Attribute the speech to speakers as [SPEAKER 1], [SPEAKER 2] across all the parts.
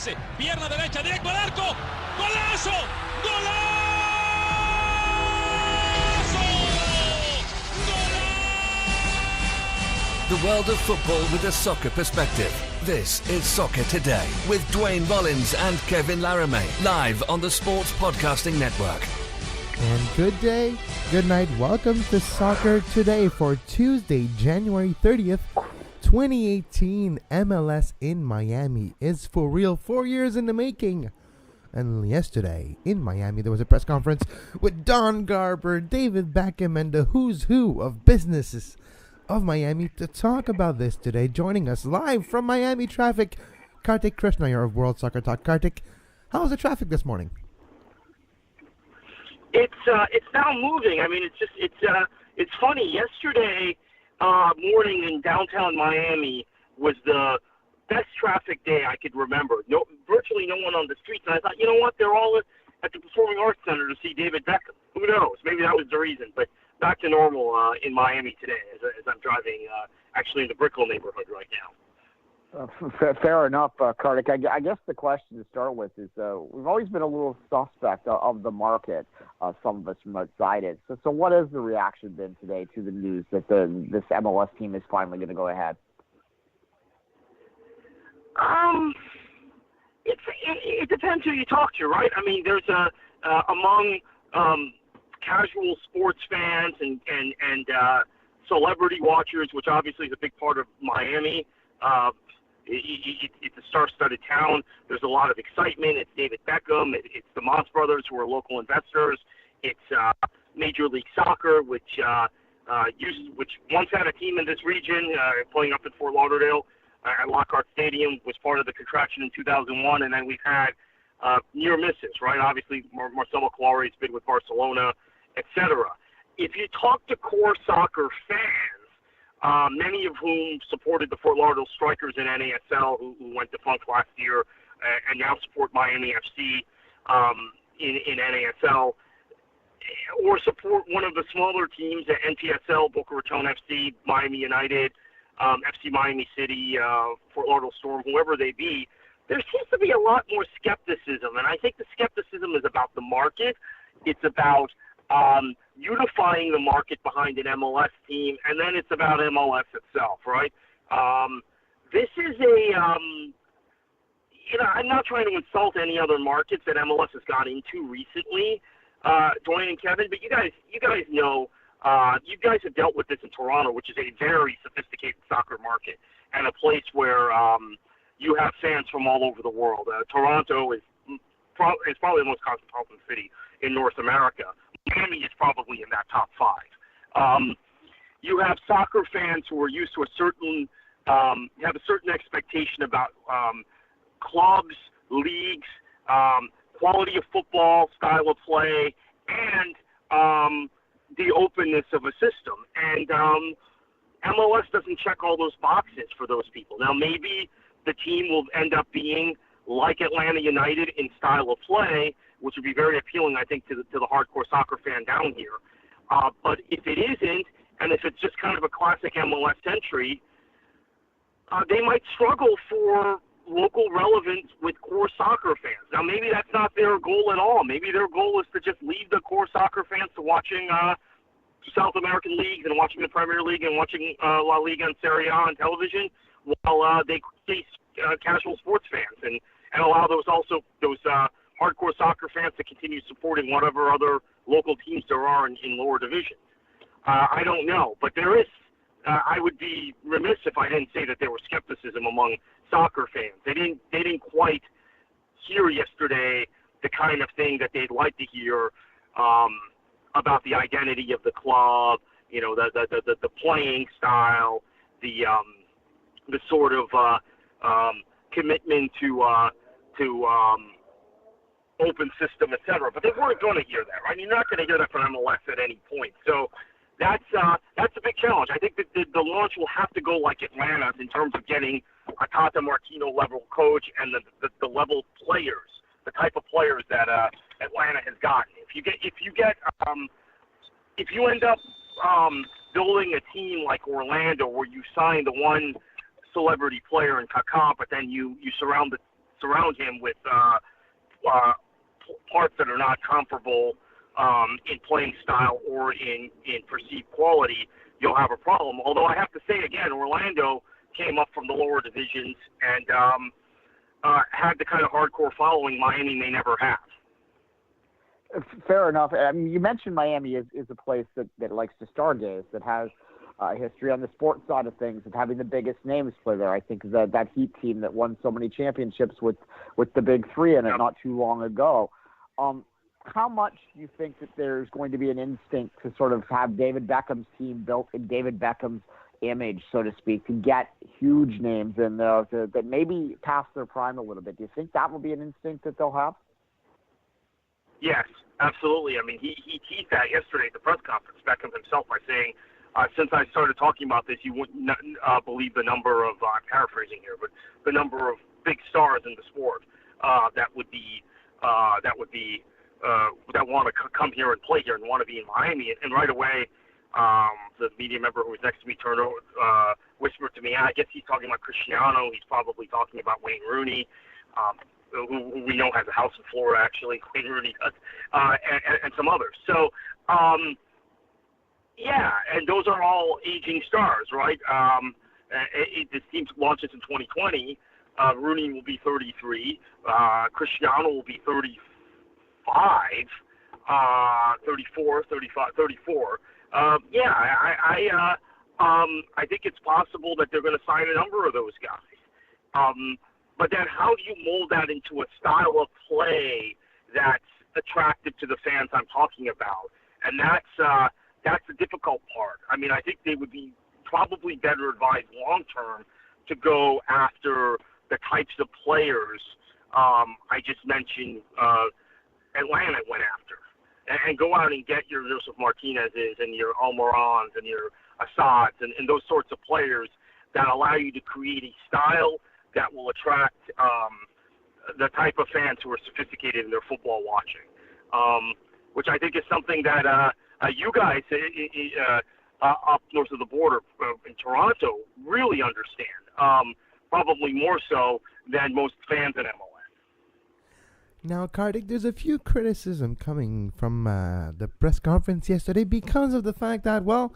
[SPEAKER 1] pase, pierna derecha, directo al arco, ¡golazo! ¡Golazo!
[SPEAKER 2] The world of football with a soccer perspective. This is Soccer Today with Duane, Rollins and Kevin Laramee, live on the Sports Podcasting Network.
[SPEAKER 3] And good day, good night. Welcome to Soccer Today for Tuesday, January 30th, 2018. MLS in Miami is for real, 4 years in the making. And yesterday in Miami, there was a press conference with Don Garber, David Beckham, and the who's who of businesses of Miami to talk about this today. Joining us live from Miami traffic, Kartik Krishnaiyer of World Soccer Talk. Kartik, how was the traffic this morning?
[SPEAKER 4] It's now moving. I mean, it's funny. Yesterday morning in downtown Miami was the best traffic day I could remember. Virtually no one on the streets. And I thought, you know what? They're all at the Performing Arts Center to see David Beckham. Who knows? Maybe that was the reason. But back to normal in Miami today as I'm driving actually in the Brickell neighborhood right now.
[SPEAKER 5] Fair enough, Kartik. I guess the question to start with is we've always been a little suspect of the market, some of us from outside it. So what has the reaction been today to the news that this MLS team is finally going to go ahead?
[SPEAKER 4] It depends who you talk to, right? I mean, there's among casual sports fans and celebrity watchers, which obviously is a big part of Miami. It's a star-studded town. There's a lot of excitement. It's David Beckham. It's the Moss brothers, who are local investors. It's Major League Soccer, which once had a team in this region playing up in Fort Lauderdale at Lockhart Stadium, was part of the contraction in 2001, and then we've had near misses, right? Obviously, Marcelo Claure's bid with Barcelona, etc. If you talk to core soccer fans, many of whom supported the Fort Lauderdale Strikers in NASL, who went defunct last year, and now support Miami FC in NASL, or support one of the smaller teams at NPSL, Boca Raton FC, Miami United, FC Miami City, Fort Lauderdale Storm, whoever they be, there seems to be a lot more skepticism. And I think the skepticism is about the market. It's about unifying the market behind an MLS team, and then it's about MLS itself, right? This is I'm not trying to insult any other markets that MLS has got into recently, Duane and Kevin, but you guys know, you guys have dealt with this in Toronto, which is a very sophisticated soccer market and a place where you have fans from all over the world. Toronto is probably the most cosmopolitan city in North America. Miami is probably in that top five. You have soccer fans who are used to have a certain expectation about clubs, leagues, quality of football, style of play, and the openness of a system. And MLS doesn't check all those boxes for those people. Now, maybe the team will end up being like Atlanta United in style of play, which would be very appealing, I think, to the hardcore soccer fan down here. But if it isn't, and if it's just kind of a classic MLS entry, they might struggle for local relevance with core soccer fans. Now, maybe that's not their goal at all. Maybe their goal is to just leave the core soccer fans to watching South American leagues and watching the Premier League and watching La Liga and Serie A on television, while they face casual sports fans and allow those hardcore soccer fans to continue supporting whatever other local teams there are in lower divisions. I don't know, but there is. I would be remiss if I didn't say that there was skepticism among soccer fans. They didn't quite hear yesterday the kind of thing that they'd like to hear about the identity of the club, the playing style, the sort of commitment to open system, etc. But they weren't going to hear that, right? You're not going to hear that from MLS at any point. So that's a big challenge. I think that the launch will have to go like Atlanta's in terms of getting a Tata Martino level coach and the level players, the type of players that Atlanta has gotten. If you end up building a team like Orlando, where you sign the one celebrity player in Kaká, but then you surround surround him with parts that are not comparable in playing style or in perceived quality, you'll have a problem. Although I have to say again, Orlando came up from the lower divisions and had the kind of hardcore following Miami may never have.
[SPEAKER 5] Fair enough. I mean, you mentioned Miami is a place that likes to stargaze, that has history on the sports side of things, of having the biggest names play there. I think that Heat team that won so many championships with the Big Three in it not too long ago. How much do you think that there's going to be an instinct to sort of have David Beckham's team built in David Beckham's image, so to speak, to get huge names in there that maybe pass their prime a little bit? Do you think that will be an instinct that they'll have?
[SPEAKER 4] Yes, absolutely. I mean, he teased that yesterday at the press conference, Beckham himself, by saying, since I started talking about this, you wouldn't believe the number of, I'm paraphrasing here, but the number of big stars in the sport that want to come here and play here and want to be in Miami. And right away, the media member who was next to me turned over, whispered to me, I guess he's talking about Cristiano. He's probably talking about Wayne Rooney, who we know has a house in Florida, actually. Wayne Rooney does, and some others. So, yeah, and those are all aging stars, right? This team launches in 2020. Rooney will be 33. Cristiano will be 35, 34, 35, 34. Yeah, I think it's possible that they're going to sign a number of those guys. But then how do you mold that into a style of play that's attractive to the fans I'm talking about? And that's the difficult part. I mean, I think they would be probably better advised long-term to go after the types of players I just mentioned Atlanta went after. And go out and get your Joseph Martinez's and your Almirons and your Assads and those sorts of players that allow you to create a style that will attract the type of fans who are sophisticated in their football watching, which I think is something that you guys up north of the border in Toronto really understand, probably more so than most fans in MLS.
[SPEAKER 3] Now, Kartik, there's a few criticism coming from the press conference yesterday because of the fact that, well,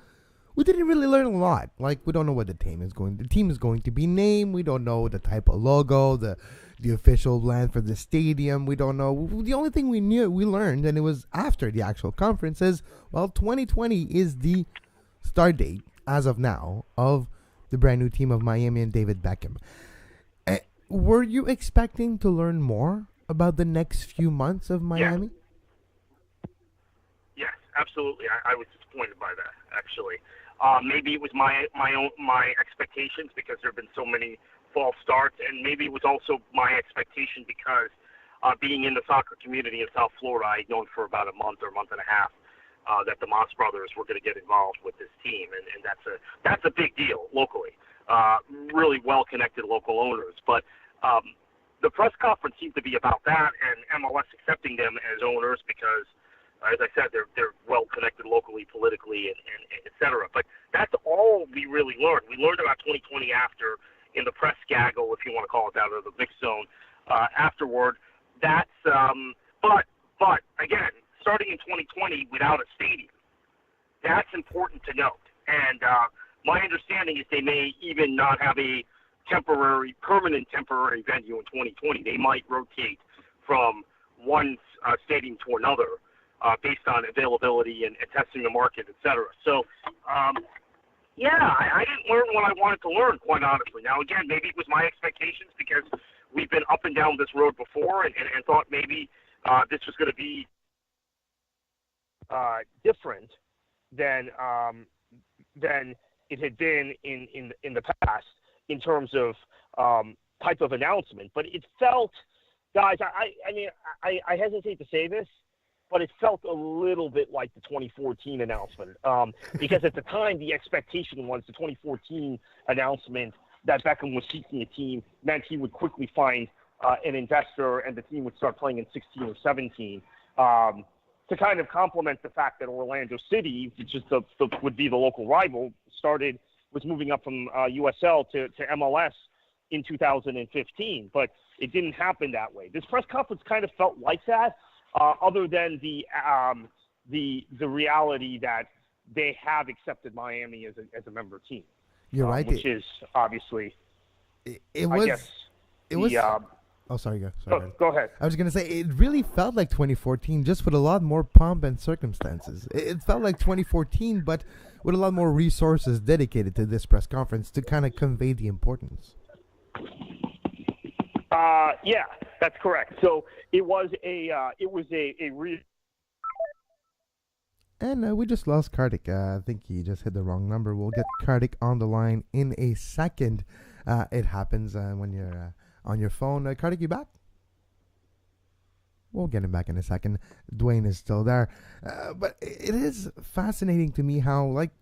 [SPEAKER 3] we didn't really learn a lot. Like, we don't know what the team is going to be named. We don't know the type of logo, the official land for the stadium. We don't know. The only thing we learned, and it was after the actual conference, is, well, 2020 is the start date, as of now, of the brand new team of Miami and David Beckham. Were you expecting to learn more about the next few months of Miami?
[SPEAKER 4] Yes, absolutely. I was disappointed by that, actually. Maybe it was my expectations because there have been so many false starts, and maybe it was also my expectation because being in the soccer community in South Florida, I'd known for about a month or a month and a half that the Moss brothers were going to get involved with this team, and that's a big deal locally. Really well-connected local owners, but the press conference seemed to be about that and MLS accepting them as owners because, as I said, they're well connected locally, politically, and et cetera. But that's all we really learned. We learned about 2020 after in the press gaggle, if you want to call it that, or the mixed zone afterward. That's but again, starting in 2020 without a stadium, that's important to note. And my understanding is they may even not have a permanent temporary venue in 2020. They might rotate from one stadium to another based on availability and testing the market, et cetera. So, I didn't learn what I wanted to learn, quite honestly. Now, again, maybe it was my expectations because we've been up and down this road before and thought maybe this was going to be different than it had been in the past in terms of type of announcement. But it felt, guys, I hesitate to say this, but it felt a little bit like the 2014 announcement because at the time the expectation was the 2014 announcement that Beckham was seeking a team meant he would quickly find an investor and the team would start playing in 16 or 17 to kind of complement the fact that Orlando City, which is would be the local rival, was moving up from USL to MLS in 2015. But It didn't happen that way. This press conference kind of felt like that, other than the reality that they have accepted Miami as a member team.
[SPEAKER 3] You're right.
[SPEAKER 4] Which is obviously,
[SPEAKER 3] it was.
[SPEAKER 4] Oh,
[SPEAKER 3] sorry,
[SPEAKER 4] go ahead.
[SPEAKER 3] I was going to say, it really felt like 2014, just with a lot more pomp and circumstances. It felt like 2014, but with a lot more resources dedicated to this press conference to kind of convey the importance.
[SPEAKER 4] Yeah, that's correct. So it was a
[SPEAKER 3] And we just lost Kartik. I think he just hit the wrong number. We'll get Kartik on the line in a second. It happens when you're on your phone. Kartik, you back? We'll get him back in a second. Duane is still there. But it is fascinating to me how, like,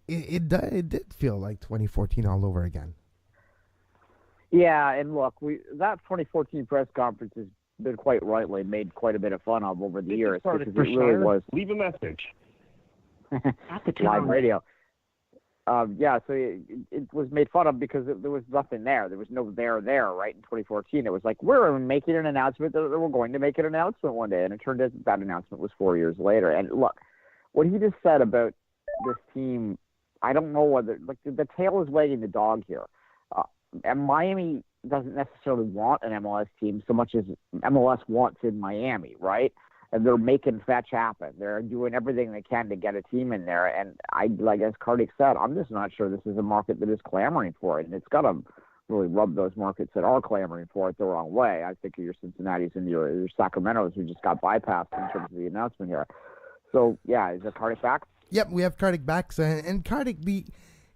[SPEAKER 3] it did feel like 2014 all over again.
[SPEAKER 5] Yeah, and look, that 2014 press conference has been quite rightly made quite a bit of fun of over the years. Because it really was.
[SPEAKER 4] Leave a message.
[SPEAKER 5] At the live radio. Yeah, so it was made fun of because there was nothing there. There was no there, right, in 2014. It was like, we're making an announcement that we're going to make an announcement one day. And it turned out that announcement was 4 years later. And look, what he just said about this team, I don't know whether, like, the tail is wagging the dog here. And Miami doesn't necessarily want an MLS team so much as MLS wants in Miami, right? And they're making fetch happen. They're doing everything they can to get a team in there. And like as Kartik said, I'm just not sure this is a market that is clamoring for it. And it's got to really rub those markets that are clamoring for it the wrong way. I think of your Cincinnatis and your Sacramentos who just got bypassed in terms of the announcement here. So, yeah, is Kartik back?
[SPEAKER 3] Yep, we have Kartik back. And Kartik,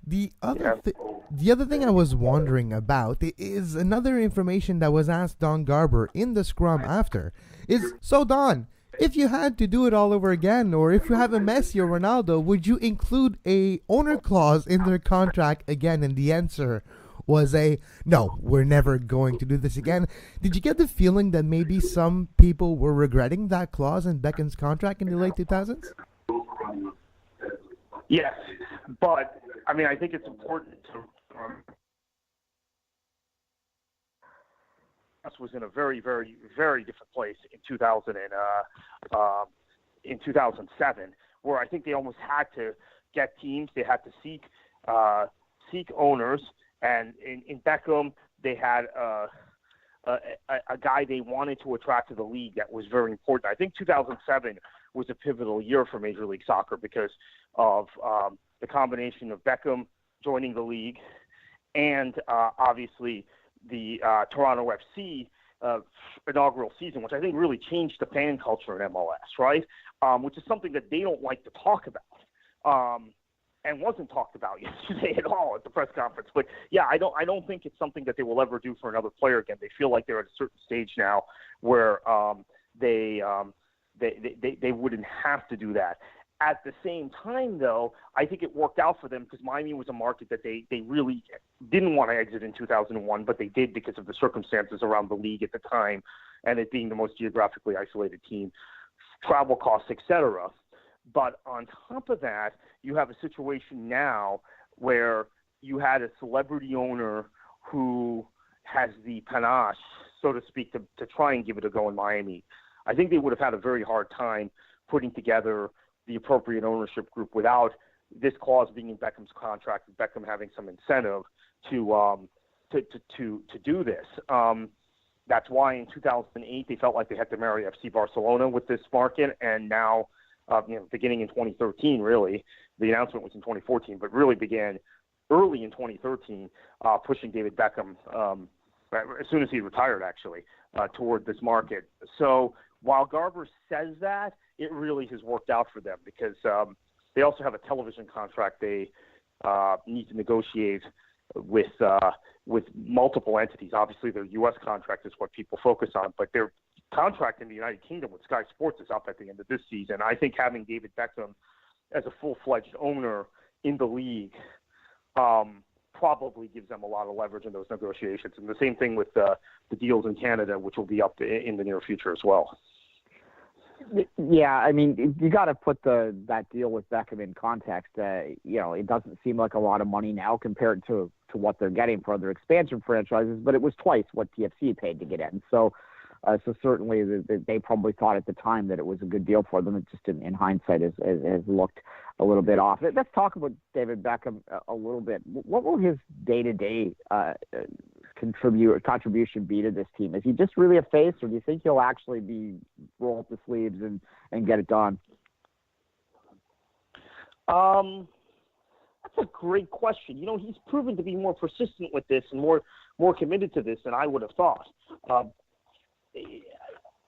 [SPEAKER 3] the other thing I was wondering about is another information that was asked Don Garber in the scrum after is, so Don, if you had to do it all over again, or if you have a Messi or Ronaldo, would you include a owner clause in their contract again? And the answer was no, we're never going to do this again. Did you get the feeling that maybe some people were regretting that clause in Beckham's contract in the late 2000s?
[SPEAKER 4] Yes, but I mean, I think it's important to was in a very, very, very different place in 2007, where I think they almost had to get teams. They had to seek owners, and in Beckham, they had a guy they wanted to attract to the league that was very important. I think 2007 was a pivotal year for Major League Soccer because of the combination of Beckham joining the league and obviously the Toronto FC inaugural season, which I think really changed the fan culture in MLS, right? Which is something that they don't like to talk about, and wasn't talked about yesterday at all at the press conference. But yeah, I don't think it's something that they will ever do for another player again. They feel like they're at a certain stage now where they wouldn't have to do that. At the same time, though, I think it worked out for them because Miami was a market that they really didn't want to exit in 2001, but they did because of the circumstances around the league at the time and it being the most geographically isolated team, travel costs, etc. But on top of that, you have a situation now where you had a celebrity owner who has the panache, so to speak, to try and give it a go in Miami. I think they would have had a very hard time putting together the appropriate ownership group without this clause being in Beckham's contract, and Beckham having some incentive to do this. That's why in 2008 they felt like they had to marry FC Barcelona with this market, and now, beginning in 2013, really, the announcement was in 2014, but really began early in 2013, pushing David Beckham as soon as he retired, actually, toward this market. So while Garber says that, it really has worked out for them because they also have a television contract they need to negotiate with multiple entities. Obviously, their U.S. contract is what people focus on, but their contract in the United Kingdom with Sky Sports is up at the end of this season. I think having David Beckham as a full-fledged owner in the league probably gives them a lot of leverage in those negotiations. And the same thing with the deals in Canada, which will be up in the near future as well.
[SPEAKER 5] Yeah, I mean, you got to put that deal with Beckham in context. It doesn't seem like a lot of money now compared to what they're getting for other expansion franchises, but it was twice what TFC paid to get in. So certainly they probably thought at the time that it was a good deal for them. It just in hindsight has looked a little bit off. Let's talk about David Beckham a little bit. What will his day-to-day contribution be to this team? Is he just really a face, or do you think he'll actually be roll up the sleeves and get it done?
[SPEAKER 4] That's a great question. He's proven to be more persistent with this and more committed to this than I would have thought.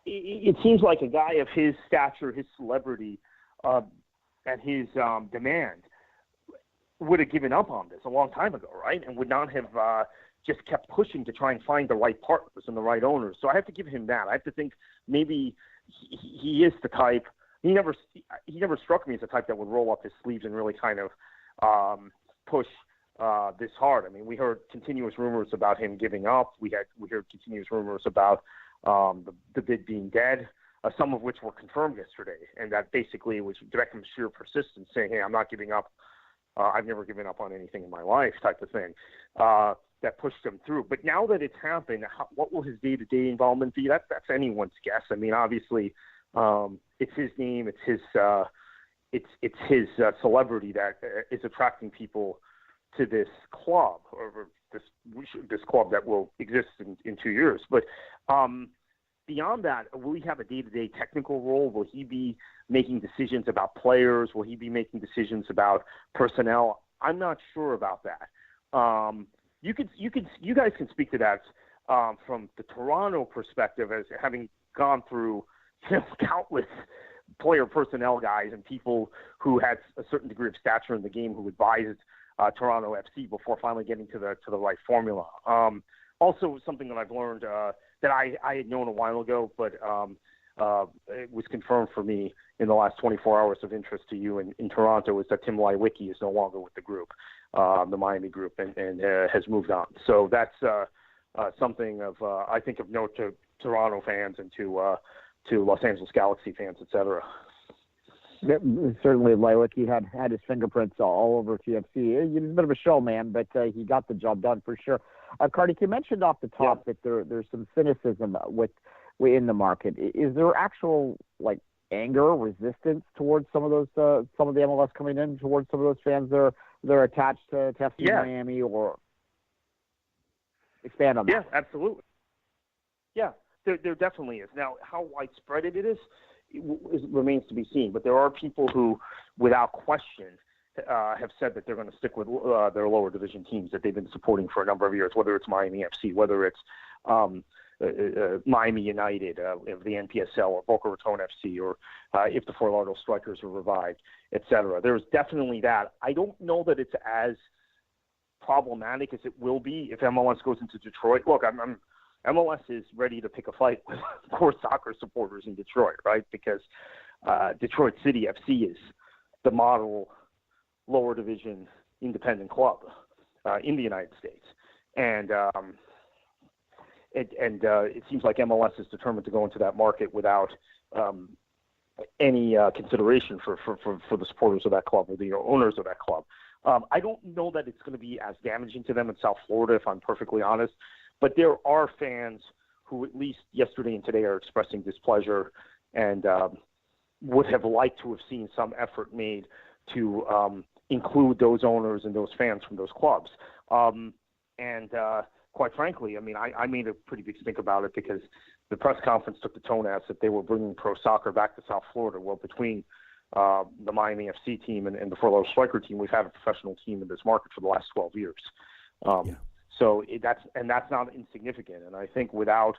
[SPEAKER 4] It seems like a guy of his stature, his celebrity, and his demand would have given up on this a long time ago, right? And would not have just kept pushing to try and find the right partners and the right owners. So I have to give him that. I have to think maybe he is the type. He never struck me as the type that would roll up his sleeves and really kind of push this hard. I mean, we heard continuous rumors about him giving up. We heard continuous rumors about the bid being dead, some of which were confirmed yesterday, and that basically was Beckham's sheer persistence, saying, "Hey, I'm not giving up. I've never given up on anything in my life," type of thing. That pushed him through. But now that it's happened, what will his day-to-day involvement be? That's anyone's guess. I mean, obviously, it's his name, it's his celebrity that is attracting people to this club, or this club that will exist in 2 years. But beyond that, will he have a day-to-day technical role? Will he be making decisions about players? Will he be making decisions about personnel? I'm not sure about that. You guys can speak to that from the Toronto perspective, as having gone through countless player personnel guys and people who had a certain degree of stature in the game who advised Toronto FC before finally getting to the right formula. Also, something that I've learned that I had known a while ago, but it was confirmed for me in the last 24 hours of interest to you in Toronto, is that Tim Leiweke is no longer with the group, the Miami group, and has moved on. So that's something of I think of note to Toronto fans and to Los Angeles Galaxy fans, etc.
[SPEAKER 5] Yeah, certainly, Leiweke had his fingerprints all over TFC. He's a bit of a showman, but he got the job done for sure. Kartik, you mentioned off the top that there's some cynicism within the market. Is there actual anger, resistance towards some of the MLS coming in, towards some of those fans they're attached to FC Miami, or expand on that?
[SPEAKER 4] Yeah, absolutely. Yeah, there definitely is. Now, how widespread it is remains to be seen. But there are people who, without question, have said that they're going to stick with their lower division teams that they've been supporting for a number of years, whether it's Miami FC, whether it's Miami United of the NPSL, or Boca Raton FC, or if the Fort Lauderdale Strikers are revived, etc. There's definitely that. I don't know that it's as problematic as it will be if MLS goes into Detroit. Look, MLS is ready to pick a fight with core soccer supporters in Detroit, right? Because Detroit City FC is the model lower division independent club in the United States, and it seems like MLS is determined to go into that market without any consideration for the supporters of that club or the owners of that club. I don't know that it's going to be as damaging to them in South Florida, if I'm perfectly honest. But there are fans who, at least yesterday and today, are expressing displeasure and would have liked to have seen some effort made to include those owners and those fans from those clubs. Quite frankly, I mean, I made a pretty big stink about it because the press conference took the tone as that they were bringing pro soccer back to South Florida. Well, between the Miami FC team and the Fort Lauderdale Striker team, we've had a professional team in this market for the last 12 years. So that's not insignificant. And I think without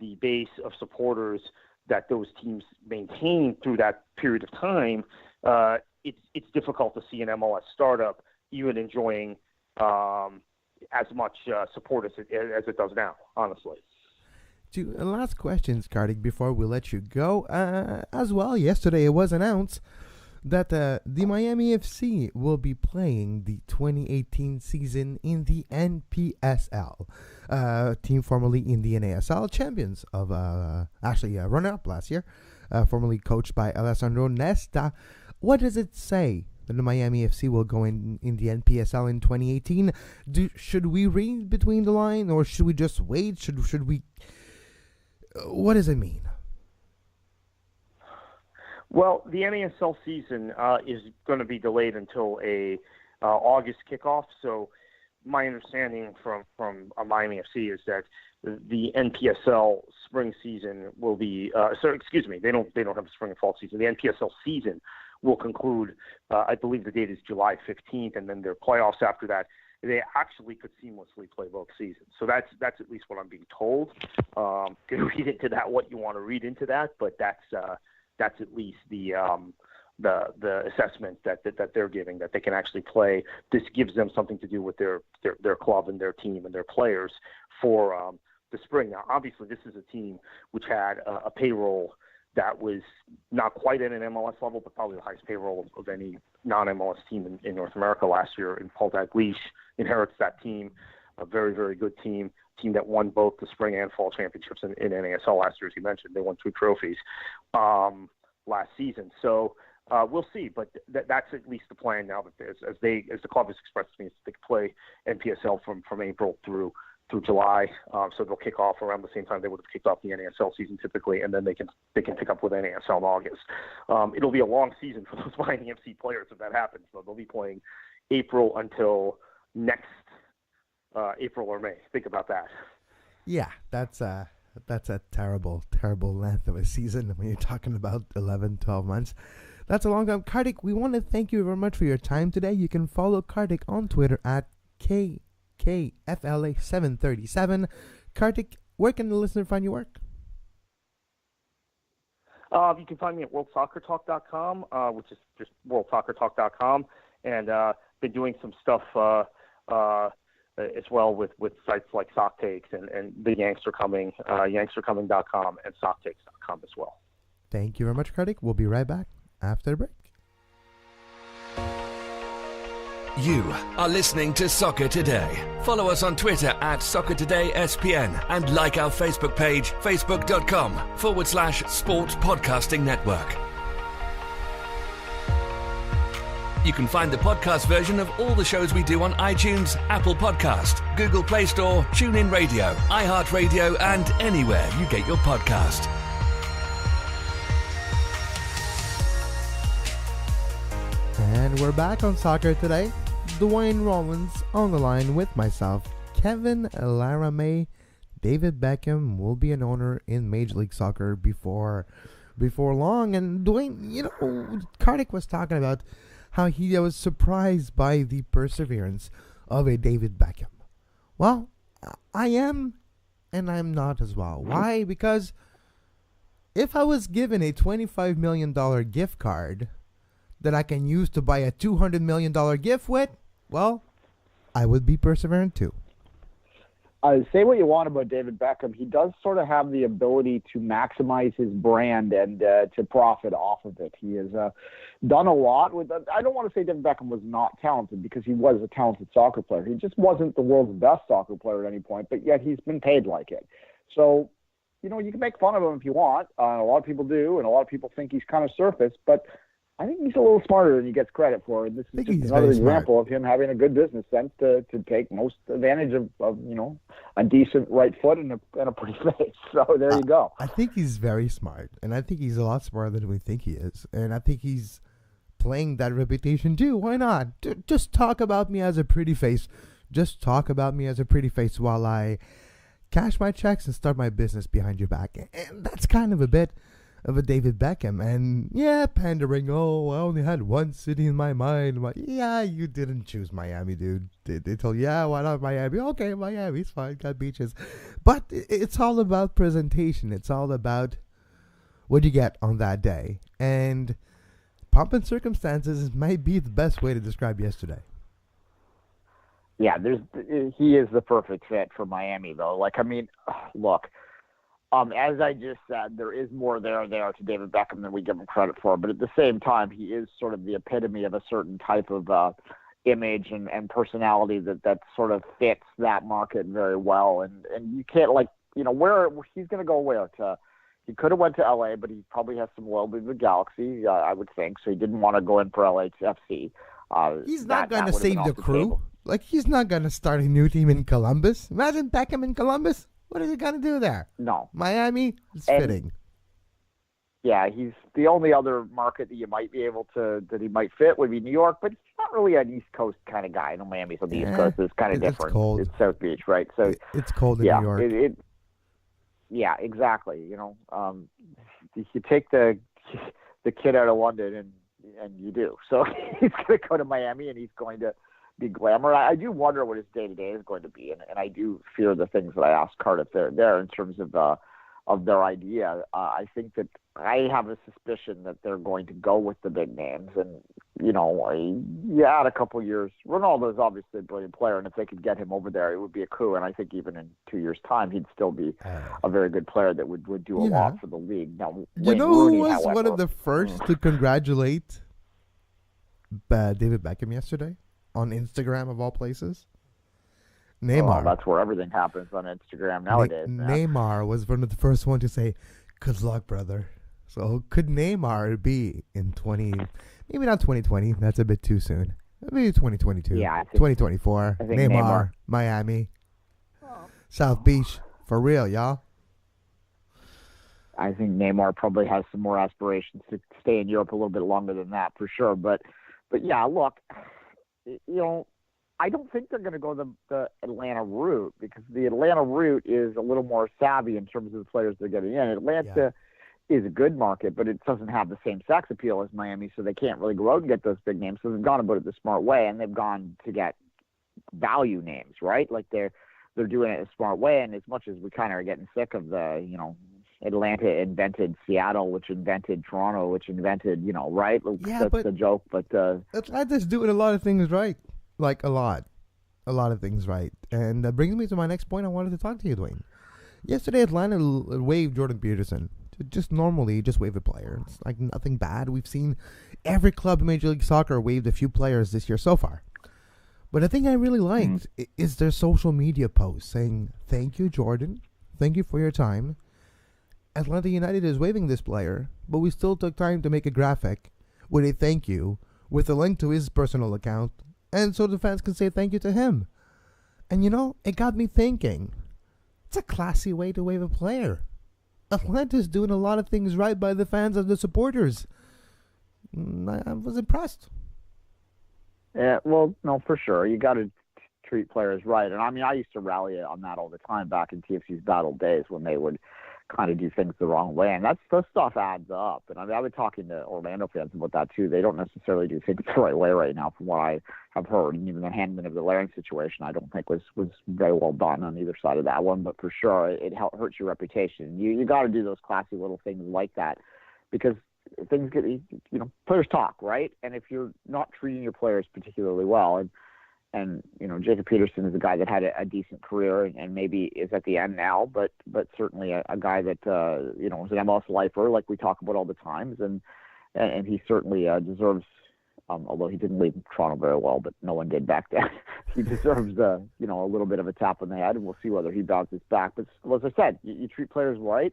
[SPEAKER 4] the base of supporters that those teams maintain through that period of time, it's difficult to see an MLS startup even enjoying as much support as it does now, honestly.
[SPEAKER 3] Two last questions, Kartik, before we let you go. As well, yesterday it was announced that the Miami FC will be playing the 2018 season in the NPSL, team formerly in the NASL, champions of runner-up last year. formerly coached by Alessandro Nesta. What does it say that the Miami FC will go in the NPSL in 2018? Should we read between the line, or should we just wait? Should we? What does it mean?
[SPEAKER 6] Well, the NASL season is going to be delayed until a August kickoff. So my understanding from Miami FC is that the NPSL spring season will be they don't have a spring and fall season. The NPSL season will conclude, I believe the date is July 15th, and then their playoffs after that. They actually could seamlessly play both seasons. So that's at least what I'm being told. You can read into that what you want to read into that, but that's at least the assessment that they're giving, that they can actually play. This gives them something to do with their club and their team and their players for the spring. Now, obviously, this is a team which had a payroll that was not quite at an MLS level, but probably the highest payroll of any non-MLS team in North America last year. And Paul Dalglish inherits that team, a very, very good team that won both the spring and fall championships in NASL last year, as you mentioned. They won 2 trophies last season. So we'll see, but that's at least the plan now. That as the club has expressed to me, they can play NPSL from April through July. So they'll kick off around the same time they would have kicked off the NASL season typically, and then they can pick up with NASL in August. It'll be a long season for those Miami FC players if that happens. So they'll be playing April until next April or May. Think about that.
[SPEAKER 3] Yeah, that's a terrible length of a season when you're talking about 11, 12 months. That's a long time. Kartik, we want to thank you very much for your time today. You can follow Kartik on Twitter at KFLA737. Kartik, where can the listener find your work?
[SPEAKER 6] You can find me at worldsoccertalk.com, which is just worldsoccertalk.com, and been doing some stuff as well with sites like Sock Takes and the Yanks Are Coming, yankstercoming.com, and socktakes.com as well.
[SPEAKER 3] Thank you very much, Kartik. We'll be right back after the break.
[SPEAKER 2] You are listening to Soccer Today. Follow us on Twitter at SoccerTodaySPN and like our Facebook page, facebook.com/Sports Podcasting Network. You can find the podcast version of all the shows we do on iTunes, Apple Podcast, Google Play Store, TuneIn Radio, iHeartRadio, and anywhere you get your podcast.
[SPEAKER 3] And we're back on Soccer Today. Duane Rollins on the line with myself, Kevin Laramee. David Beckham will be an owner in Major League Soccer before long. And Duane, Kartik was talking about how he was surprised by the perseverance of a David Beckham. Well, I am, and I'm not as well. Why? Because if I was given a $25 million gift card that I can use to buy a $200 million gift with, well, I would be perseverant too.
[SPEAKER 5] Say what you want about David Beckham, he does sort of have the ability to maximize his brand and to profit off of it. He has done a lot with that. I don't want to say David Beckham was not talented, because he was a talented soccer player. He just wasn't the world's best soccer player at any point, but yet he's been paid like it. So, you can make fun of him if you want. A lot of people do, and a lot of people think he's kind of surface, but I think he's a little smarter than he gets credit for. This is just another example of him having a good business sense to take most advantage of a decent right foot and a pretty face. So there you go.
[SPEAKER 3] I think he's very smart, and I think he's a lot smarter than we think he is. And I think he's playing that reputation too. Why not? Just talk about me as a pretty face. Just talk about me as a pretty face while I cash my checks and start my business behind your back. And that's kind of a bit of a David Beckham. And yeah, pandering, I only had one city in my mind. Yeah, you didn't choose Miami, dude. They told you, yeah, why not Miami? Okay, Miami's fine, got beaches. But it's all about presentation. It's all about what you get on that day. And pomp and circumstances might be the best way to describe yesterday.
[SPEAKER 5] Yeah, he is the perfect fit for Miami, though. Look, as I just said, there is more there to David Beckham than we give him credit for. But at the same time, he is sort of the epitome of a certain type of image and personality that sort of fits that market very well. And you can't, where he's going to go where? To He could have went to LA, but he probably has some loyalty to the Galaxy, I would think. So he didn't want to go in for LAFC.
[SPEAKER 3] He's not going to save the crew. Like, he's not going to start a new team in Columbus. Imagine Beckham in Columbus. What is he going to do there?
[SPEAKER 5] No.
[SPEAKER 3] Miami? It's fitting.
[SPEAKER 5] Yeah, he's the only other market that you might be able to, that he might fit would be New York, but he's not really an East Coast kind of guy. No, Miami's on the East Coast. It's kind of different.
[SPEAKER 3] It's cold.
[SPEAKER 5] It's South Beach, right? So
[SPEAKER 3] it's cold in New York.
[SPEAKER 5] Yeah, exactly. You take the kid out of London and you do. So he's going to go to Miami and he's going to be glamour. I do wonder what his day-to-day is going to be, and I do fear the things that I asked Cardiff there in terms of their idea. I think that I have a suspicion that they're going to go with the big names, and you add a couple years. Ronaldo's obviously a brilliant player, and if they could get him over there, it would be a coup. And I think even in 2 years' time, he'd still be a very good player that would do a lot for the league. Now,
[SPEAKER 3] who was one of the first to congratulate David Beckham yesterday on Instagram of all places? Neymar.
[SPEAKER 5] Oh, that's where everything happens on Instagram nowadays.
[SPEAKER 3] Neymar was one of the first one to say, "Good luck, brother." So could Neymar be in maybe not 2020, that's a bit too soon. Maybe 2022, 2024. Neymar, Miami, South Beach, for real, y'all.
[SPEAKER 5] I think Neymar probably has some more aspirations to stay in Europe a little bit longer than that, for sure. But yeah, look, I don't think they're going to go the Atlanta route, because the Atlanta route is a little more savvy in terms of the players they're getting in. Atlanta is a good market, but it doesn't have the same sex appeal as Miami, so they can't really go out and get those big names. So they've gone about it the smart way, and they've gone to get value names, right? Like they're doing it a smart way. And as much as we kind of are getting sick of the, Atlanta invented Seattle, which invented Toronto, which invented, right? That's the joke. But
[SPEAKER 3] Atlanta's doing a lot of things right. Like a lot of things right. And that brings me to my next point I wanted to talk to you, Duane. Yesterday, Atlanta waived Jordan Peterson. Just waive a player. It's like nothing bad. We've seen every club in Major League Soccer waived a few players this year so far. But the thing I really liked is their social media post saying, "Thank you, Jordan. Thank you for your time. Atlanta United is waiving this player, but we still took time to make a graphic with a thank you with a link to his personal account, and so the fans can say thank you to him." And it got me thinking, it's a classy way to waive a player. Atlanta's doing a lot of things right by the fans and the supporters. I was impressed.
[SPEAKER 5] Yeah, well, no, for sure. You got to treat players right. And I used to rally on that all the time back in TFC's battle days when they would kind of do things the wrong way. And that stuff adds up. And I've been talking to Orlando fans about that too. They don't necessarily do things the right way right now, from what I have heard. And even the handling of the Laramee situation, I don't think was very well done on either side of that one. But for sure, it hurts your reputation. You got to do those classy little things like that, because things get, players talk, right? And if you're not treating your players particularly well, and Jacob Peterson is a guy that had a decent career and maybe is at the end now, but certainly a guy that is an MLS lifer, like we talk about all the times, and he certainly deserves, although he didn't leave Toronto very well, but no one did back then. He deserves a little bit of a tap on the head, and we'll see whether he bounces back. But as I said, you treat players right,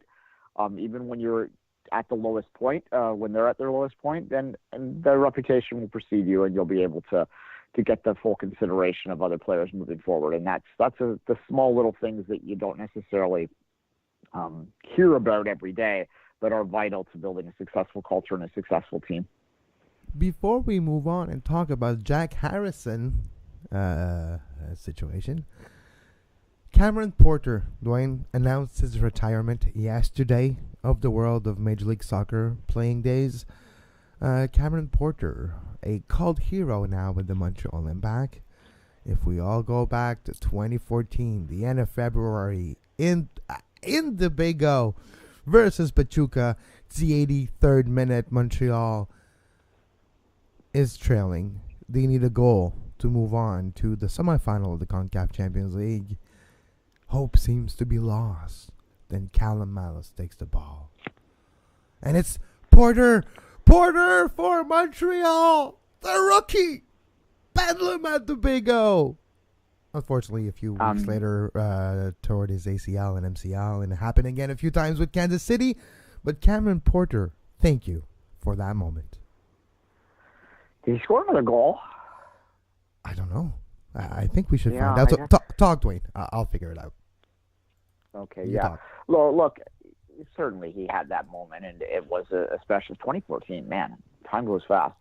[SPEAKER 5] even when you're at the lowest point, when they're at their lowest point, and their reputation will precede you, and you'll be able to get the full consideration of other players moving forward. And that's the small little things that you don't necessarily hear about every day, but are vital to building a successful culture and a successful team.
[SPEAKER 3] Before we move on and talk about Jack Harrison situation, Cameron Porter, Duane, announced his retirement yesterday of the world of Major League Soccer playing days. Cameron Porter, a cult hero now with the Montreal Impact. If we all go back to 2014, the end of February, in the Big O versus Pachuca, it's the 83rd minute. Montreal is trailing. They need a goal to move on to the semifinal of the CONCACAF Champions League. Hope seems to be lost. Then Callum Malice takes the ball. And it's Porter for Montreal, the rookie. Bedlam at the Big O. Unfortunately, a few weeks later, toward his ACL and MCL, and it happened again a few times with Kansas City. But Cameron Porter, thank you for that moment.
[SPEAKER 5] Did he score another goal?
[SPEAKER 3] I don't know. I think we should
[SPEAKER 5] Yeah,
[SPEAKER 3] find out. So, talk, Duane. I'll figure it out.
[SPEAKER 5] Okay,
[SPEAKER 3] You
[SPEAKER 5] yeah.
[SPEAKER 3] talk.
[SPEAKER 5] Look, certainly he had that moment, and it was a special 2014. Man, time goes fast.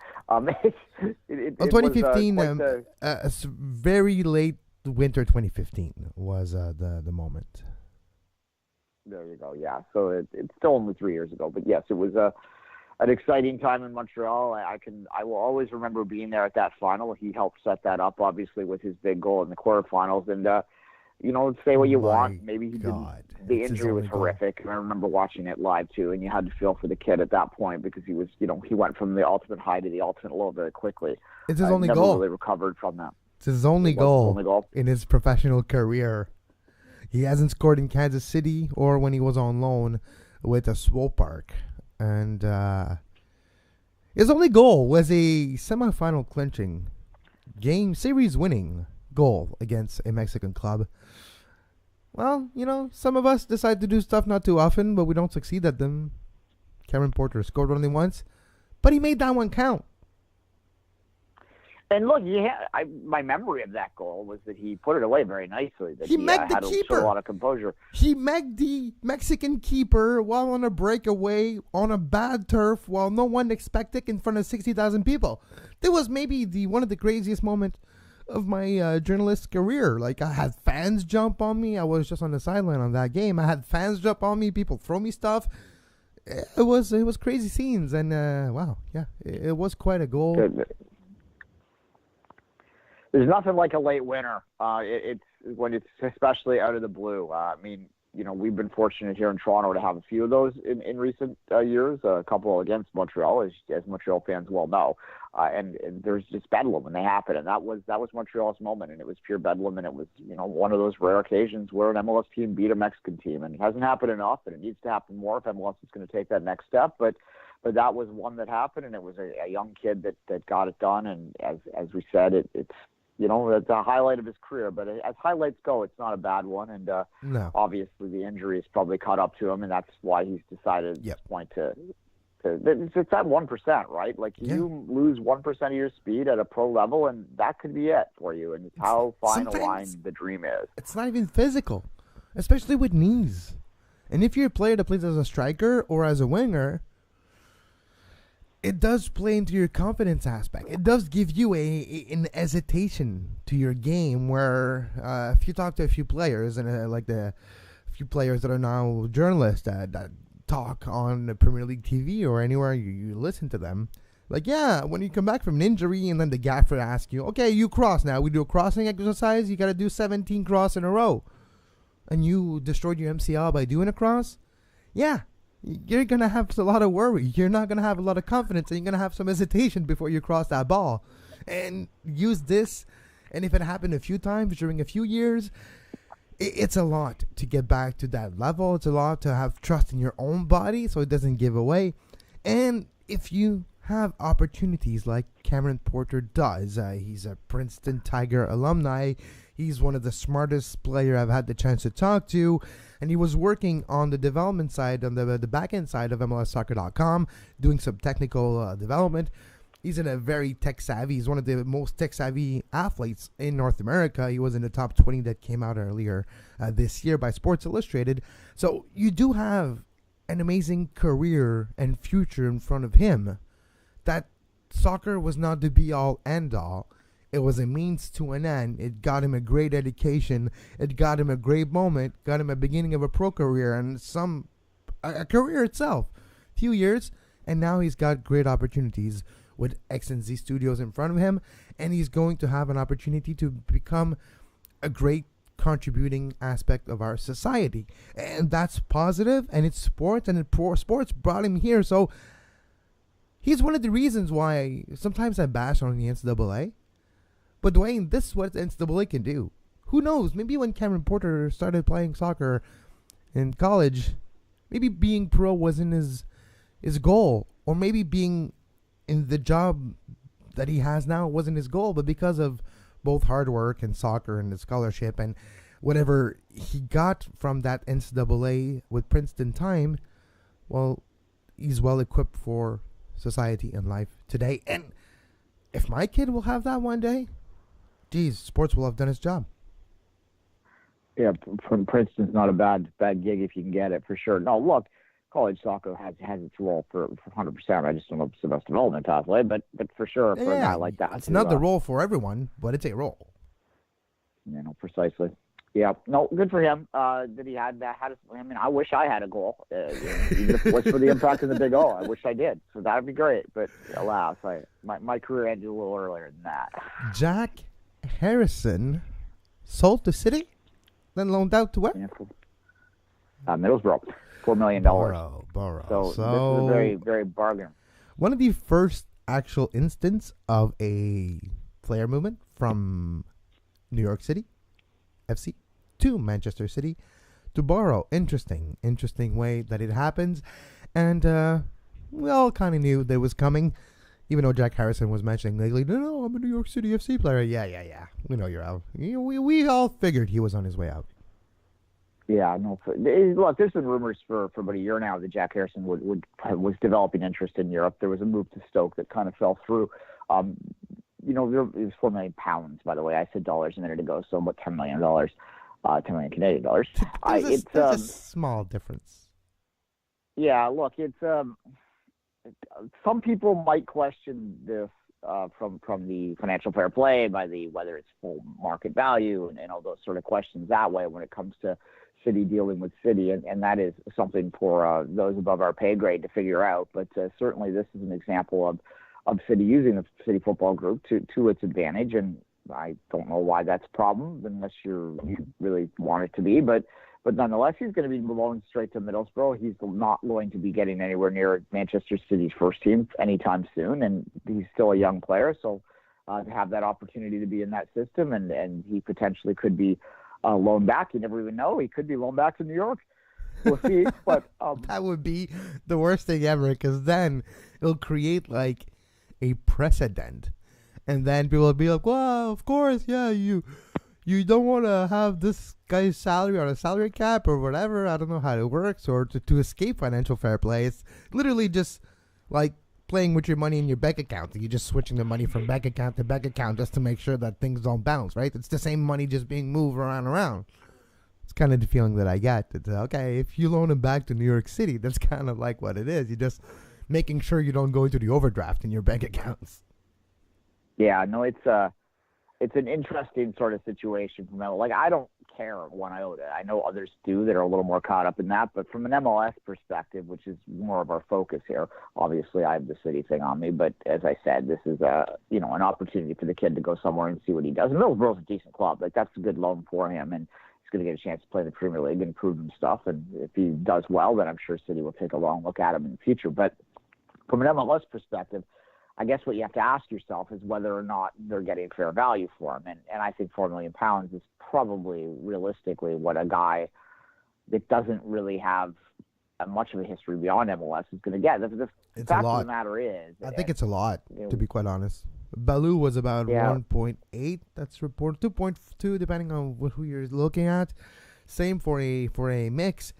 [SPEAKER 5] It
[SPEAKER 3] 2015,
[SPEAKER 5] was,
[SPEAKER 3] very late winter 2015 was the moment.
[SPEAKER 5] there you go. Yeah, so it's still only 3 years ago, but yes, it was an exciting time in Montreal. I will always remember being there at that final. He helped set that up, obviously, with his big goal in the quarterfinals. And say what you want. Maybe he didn't. The injury was horrific. I remember watching it live too, and you had to feel for the kid at that point because he was, he went from the ultimate high to the ultimate low very quickly.
[SPEAKER 3] It's his only
[SPEAKER 5] never
[SPEAKER 3] goal.
[SPEAKER 5] Really recovered from that.
[SPEAKER 3] It's his only goal in his professional career. He hasn't scored in Kansas City or when he was on loan with a Swope Park. And his only goal was a semifinal clinching series winning goal against a Mexican club. Well, some of us decide to do stuff not too often, but we don't succeed at them. Cameron Porter scored only once, but he made that one count.
[SPEAKER 5] And look, my memory of that goal was that he put it away very nicely. That
[SPEAKER 3] he megged the
[SPEAKER 5] had
[SPEAKER 3] keeper.
[SPEAKER 5] A lot of composure.
[SPEAKER 3] He megged the Mexican keeper while on a breakaway on a bad turf while no one expected in front of 60,000 people. That was maybe one of the craziest moments of my journalist career. Like, I had fans jump on me. I was just on the sideline on that game. I had fans jump on me. People throw me stuff. It was crazy scenes, and wow, yeah, it was quite a goal.
[SPEAKER 5] There's nothing like a late winner. It's when it's especially out of the blue. We've been fortunate here in Toronto to have a few of those in recent years. A couple against Montreal, as Montreal fans well know. And there's just bedlam when they happen, and that was Montreal's moment, and it was pure bedlam, and it was one of those rare occasions where an MLS team beat a Mexican team, and it hasn't happened enough, and it needs to happen more if MLS is going to take that next step. But that was one that happened, and it was a young kid that got it done, and as we said, it's a highlight of his career. But as highlights go, it's not a bad one, and
[SPEAKER 3] no.
[SPEAKER 5] Obviously the injury has probably caught up to him, and that's why he's decided at this point to it's at 1%, right? Like, you lose 1% of your speed at a pro level, and that could be it for you. And it's how fine a line the dream is.
[SPEAKER 3] It's not even physical, especially with knees. And if you're a player that plays as a striker or as a winger, it does play into your confidence aspect. It does give you an hesitation to your game where if you talk to a few players, and like the few players that are now journalists that talk on the Premier League TV or anywhere you listen to them, like, yeah, when you come back from an injury and then the gaffer asks you, okay, you cross now, we do a crossing exercise, you got to do 17 cross in a row, and you destroyed your MCL by doing a cross, yeah, you're going to have a lot of worry. You're not going to have a lot of confidence, and you're going to have some hesitation before you cross that ball. And use this, and if it happened a few times during a few years, it's a lot to get back to that level. It's a lot to have trust in your own body so it doesn't give away. And if you have opportunities like Cameron Porter does, he's a Princeton Tiger alumni. He's one of the smartest players I've had the chance to talk to. And he was working on the development side, on the back end side of MLSsoccer.com, doing some technical development. He's in a very tech savvy. He's one of the most tech savvy athletes in North America. He was in the top 20 that came out earlier this year by Sports Illustrated. So you do have an amazing career and future in front of him. That soccer was not the be all end all. It was a means to an end. It got him a great education. It got him a great moment. Got him a beginning of a pro career and a career itself. Few years, and now he's got great opportunities with X&Z Studios in front of him, and he's going to have an opportunity to become a great contributing aspect of our society. And that's positive, and it's sports, and sports brought him here. So he's one of the reasons why sometimes I bash on the NCAA. But Duane, this is what the NCAA can do. Who knows? Maybe when Cameron Porter started playing soccer in college, maybe being pro wasn't his goal, or maybe being in the job that he has now wasn't his goal, but because of both hard work and soccer and the scholarship and whatever he got from that NCAA with Princeton time, well, he's well equipped for society and life today. And if my kid will have that one day, geez, sports will have done its job.
[SPEAKER 5] Yeah, from Princeton's not a bad gig if you can get it, for sure. No, look, college soccer has its role for 100%. I just don't know if it's the best development pathway, but for sure, for a guy like that.
[SPEAKER 3] It's not the role for everyone, but it's a role.
[SPEAKER 5] Precisely. Yeah, no, good for him. That he had that. I mean, I wish I had a goal, even if it was for the impact of the big O. I wish I did, so that would be great. But alas, my career ended a little earlier than that.
[SPEAKER 3] Jack Harrison sold to City, then loaned out to where?
[SPEAKER 5] Middlesbrough, $4 million.
[SPEAKER 3] Borough.
[SPEAKER 5] So this is a very, very bargain.
[SPEAKER 3] One of the first actual instance of a player movement from New York City FC to Manchester City to Borough. Interesting way that it happens. And we all kind of knew that it was coming, even though Jack Harrison was mentioning lately, no, I'm a New York City FC player. Yeah. We know you're out. We all figured he was on his way out.
[SPEAKER 5] Yeah, no. Look, there's been rumors for about a year now that Jack Harrison was developing interest in Europe. There was a move to Stoke that kind of fell through. It was £4 million, by the way. I said dollars a minute ago, so about $10 million, $10 million Canadian dollars.
[SPEAKER 3] There's a small difference.
[SPEAKER 5] Yeah, look, it's some people might question this from the financial fair play by whether it's full market value and all those sort of questions that way when it comes to City dealing with City, and that is something for those above our pay grade to figure out. But certainly this is an example of City using the City Football Group to its advantage, and I don't know why that's a problem unless you really want it to be. But nonetheless, he's going to be loaned straight to Middlesbrough. He's not going to be getting anywhere near Manchester City's first team anytime soon, and he's still a young player, so to have that opportunity to be in that system, and he potentially could be loaned back. You never even know. He could be loaned back to New York. We'll see. But
[SPEAKER 3] that would be the worst thing ever, because then it'll create like a precedent, and then people will be like, well, of course, yeah, you don't want to have this guy's salary on a salary cap or whatever. I don't know how it works, or to escape financial fair play. It's literally just like playing with your money in your bank account. You're just switching the money from bank account to bank account just to make sure that things don't bounce, right? It's the same money just being moved around. It's kind of the feeling that I get. It's, okay, if you loan him back to New York City, that's kind of like what it is. You're just making sure you don't go into the overdraft in your bank accounts.
[SPEAKER 5] Yeah, no, it's an interesting sort of situation from MLS. Like, I don't care one iota. I know others do that are a little more caught up in that, but from an MLS perspective, which is more of our focus here, obviously I have the City thing on me, but as I said, this is an opportunity for the kid to go somewhere and see what he does. And Middlesbrough's a decent club. Like, that's a good loan for him, and he's going to get a chance to play in the Premier League and prove him stuff. And if he does well, then I'm sure City will take a long look at him in the future. But from an MLS perspective, I guess what you have to ask yourself is whether or not they're getting fair value for him. And I think £4 million is probably realistically what a guy that doesn't really have much of a history beyond MLS is going to get. The fact of the matter is,
[SPEAKER 3] I think it's a lot, to be quite honest. Baloo was about 1.8. That's reported 2.2, depending on who you're looking at. Same for a mix.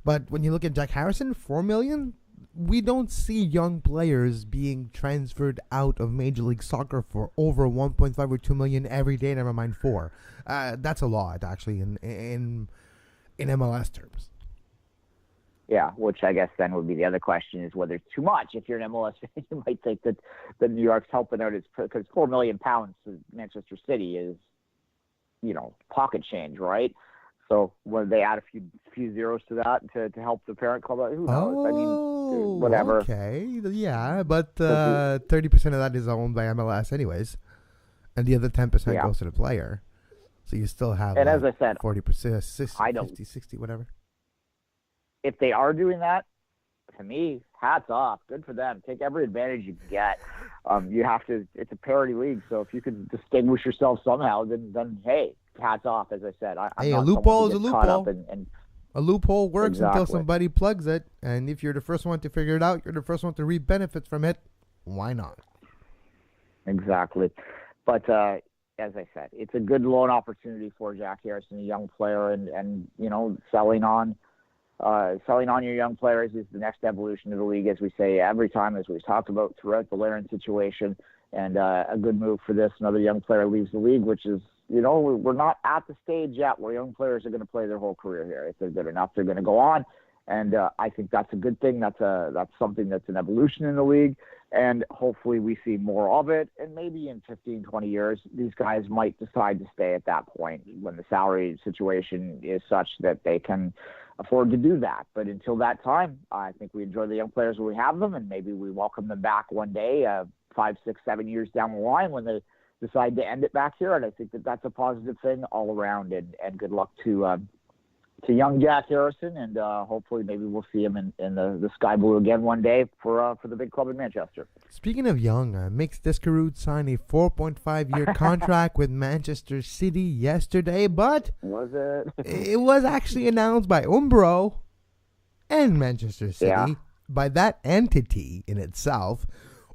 [SPEAKER 3] But when you look at Jack Harrison, $4 million. We don't see young players being transferred out of Major League Soccer for over 1.5 or 2 million every day, never mind 4. That's a lot, actually, in MLS terms.
[SPEAKER 5] Yeah, which I guess then would be the other question is whether it's too much. If you're an MLS fan, you might think that New York's helping out, because £4 million to Manchester City is, pocket change, right? So whether they add a few zeros to that to help the parent club out, who knows? I mean, whatever.
[SPEAKER 3] Okay, yeah, but 30% of that is owned by MLS anyways, and the other 10% goes to the player. So you still have,
[SPEAKER 5] and as I said,
[SPEAKER 3] 40%, 50, 60, whatever.
[SPEAKER 5] If they are doing that, to me, hats off. Good for them. Take every advantage you can get. You have to. It's a parity league, so if you can distinguish yourself somehow, then hey, hats off. As I said,
[SPEAKER 3] a loophole is a loophole. A loophole works until somebody plugs it, and if you're the first one to figure it out, you're the first one to reap benefits from it. Why not?
[SPEAKER 5] Exactly. But as I said, it's a good loan opportunity for Jack Harrison, a young player, and selling on selling on your young players is the next evolution of the league, as we say every time, as we've talked about throughout the Laramee situation. And a good move for this. Another young player leaves the league, which is, we're not at the stage yet where young players are going to play their whole career here. If they're good enough, they're going to go on. And I think that's a good thing. That's something that's an evolution in the league. And hopefully we see more of it. And maybe in 15, 20 years, these guys might decide to stay at that point when the salary situation is such that they can afford to do that. But until that time, I think we enjoy the young players when we have them, and maybe we welcome them back one day, 5, 6, 7 years down the line when they decide to end it back here. And I think that's a positive thing all around. And good luck to young Jack Harrison, and hopefully maybe we'll see him in the sky blue again one day for the big club in Manchester.
[SPEAKER 3] Speaking of young, Mix Discarud signed a 4.5-year contract with Manchester City yesterday, but
[SPEAKER 5] was it?
[SPEAKER 3] It was actually announced by Umbro and Manchester City, by that entity in itself.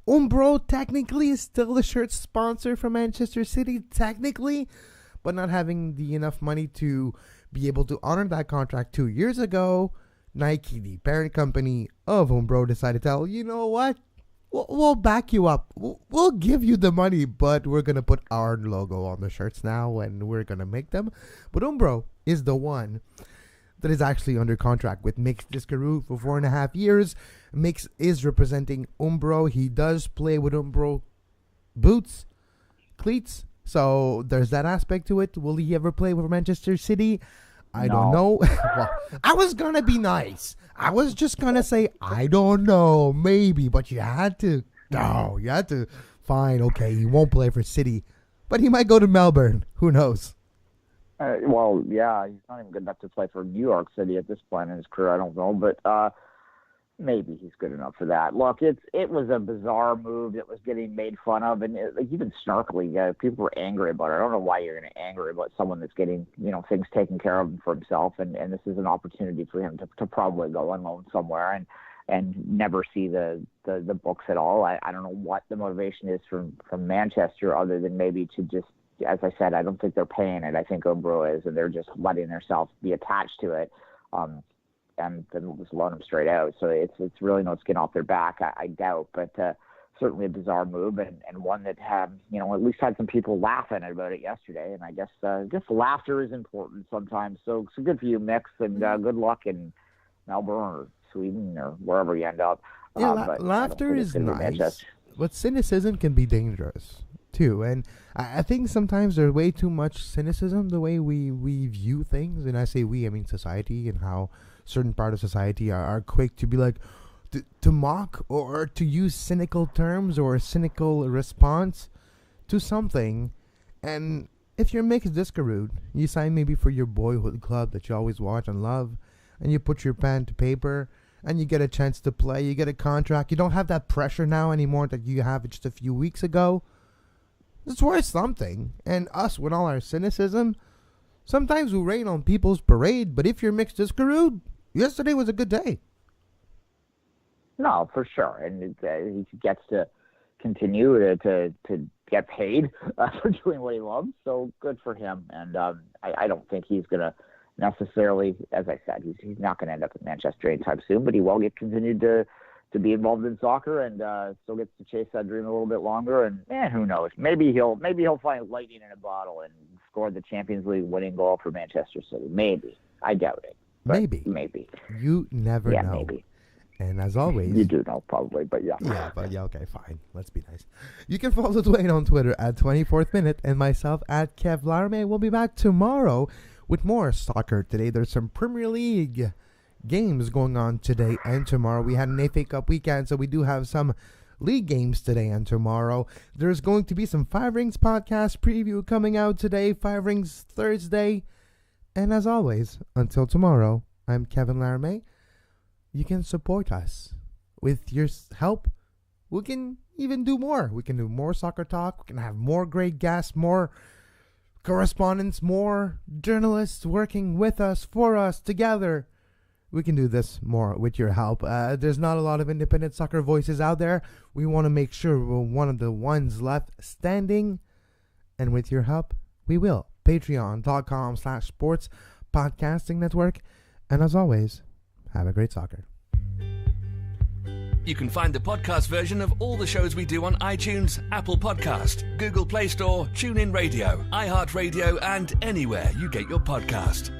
[SPEAKER 3] Umbro technically is still the shirt sponsor for Manchester City, technically, but not having the enough money to be able to honor that contract 2 years ago. Nike, the parent company of Umbro, decided to tell, you know what, we'll back you up. We'll give you the money, but we're going to put our logo on the shirts now, and we're going to make them. But Umbro is the one that is actually under contract with Mix Discarud for 4.5 years. Mix is representing Umbro. He does play with Umbro boots, cleats. So there's that aspect to it. Will he ever play with Manchester City? I don't know. Well, I was going to be nice. I was just going to say, I don't know, maybe. But you had to. No, you had to. Fine, okay, he won't play for City. But he might go to Melbourne. Who knows?
[SPEAKER 5] Well, yeah, he's not even good enough to play for New York City at this point in his career. I don't know, but maybe he's good enough for that. Look, it was a bizarre move that was getting made fun of, and even snarkily, people were angry about it. I don't know why you're going to angry about someone that's getting things taken care of for himself, and this is an opportunity for him to probably go on loan somewhere and never see the books at all. I don't know what the motivation is from Manchester, other than maybe to just, as I said, I don't think they're paying it. I think Umbro is, and they're just letting themselves be attached to it, and then we'll just loan them straight out. So it's really no skin off their back, I doubt. But certainly a bizarre move, and one that had at least had some people laughing about it yesterday. And I guess laughter is important sometimes. So good for you, Mix, and good luck in Melbourne or Sweden or wherever you end up.
[SPEAKER 3] Yeah, laughter is nice, but cynicism can be dangerous too. And I think sometimes there's way too much cynicism the way we view things. And I say we, I mean society, and how certain part of society are quick to be like, to mock or to use cynical terms or a cynical response to something. And if you're Mix Discarud, you sign maybe for your boyhood club that you always watch and love, and you put your pen to paper, and you get a chance to play, you get a contract. You don't have that pressure now anymore that you have just a few weeks ago. It's worth something. And us, with all our cynicism, sometimes we rain on people's parade. But if you're Mix Discarud, yesterday was a good day.
[SPEAKER 5] No, for sure. And he gets to continue to get paid for doing what he loves. So good for him. And I don't think he's going to necessarily, as I said, he's not going to end up in Manchester anytime soon, but he will continue to be involved in soccer, and still gets to chase that dream a little bit longer. And who knows? Maybe he'll find lightning in a bottle and score the Champions League winning goal for Manchester City. Maybe. I doubt it. Maybe.
[SPEAKER 3] You never know.
[SPEAKER 5] Maybe.
[SPEAKER 3] And as always,
[SPEAKER 5] you do know probably, but yeah.
[SPEAKER 3] Yeah, but yeah, okay, fine. Let's be nice. You can follow Duane on Twitter at 24th Minute and myself at Kev Laramee. We'll be back tomorrow with more soccer. Today there's some Premier League games going on today and tomorrow. We had an FA Cup weekend, so we do have some league games today and tomorrow. There's going to be some Five Rings podcast preview coming out today, Five Rings Thursday. And as always, until tomorrow, I'm Kevin Laramee. You can support us. With your help, we can even do more. We can do more soccer talk. We can have more great guests, more correspondents, more journalists working with us, for us, together. We can do this more with your help. There's not a lot of independent soccer voices out there. We want to make sure we're one of the ones left standing. And with your help, we will. Patreon.com/sports podcasting network. And as always, Have a great soccer.
[SPEAKER 2] You can find the podcast version of all the shows we do on iTunes, Apple Podcast, Google Play Store, TuneIn Radio, iHeartRadio, and anywhere you get your podcast.